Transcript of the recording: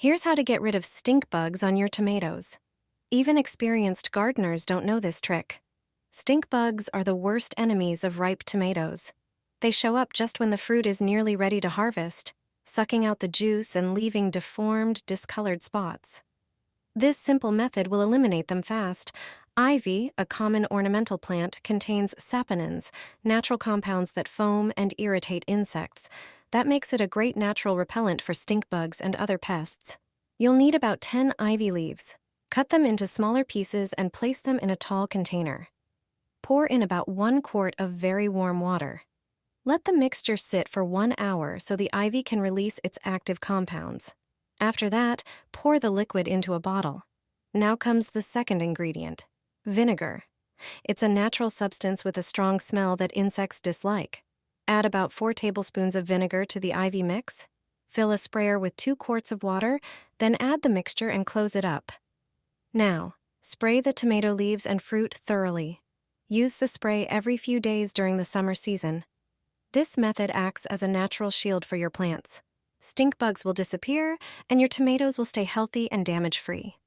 Here's how to get rid of stink bugs on your tomatoes. Even experienced gardeners don't know this trick. Stink bugs are the worst enemies of ripe tomatoes. They show up just when the fruit is nearly ready to harvest, sucking out the juice and leaving deformed, discolored spots. This simple method will eliminate them fast. Ivy, a common ornamental plant, contains saponins, natural compounds that foam and irritate insects. That makes it a great natural repellent for stink bugs and other pests. You'll need about 10 ivy leaves. Cut them into smaller pieces and place them in a tall container. Pour in about 1 quart of very warm water. Let the mixture sit for 1 hour so the ivy can release its active compounds. After that, pour the liquid into a bottle. Now comes the second ingredient, vinegar. It's a natural substance with a strong smell that insects dislike. Add about 4 tablespoons of vinegar to the ivy mix. Fill a sprayer with 2 quarts of water, then add the mixture and close it up. Now, spray the tomato leaves and fruit thoroughly. Use the spray every few days during the summer season. This method acts as a natural shield for your plants. Stink bugs will disappear, and your tomatoes will stay healthy and damage-free.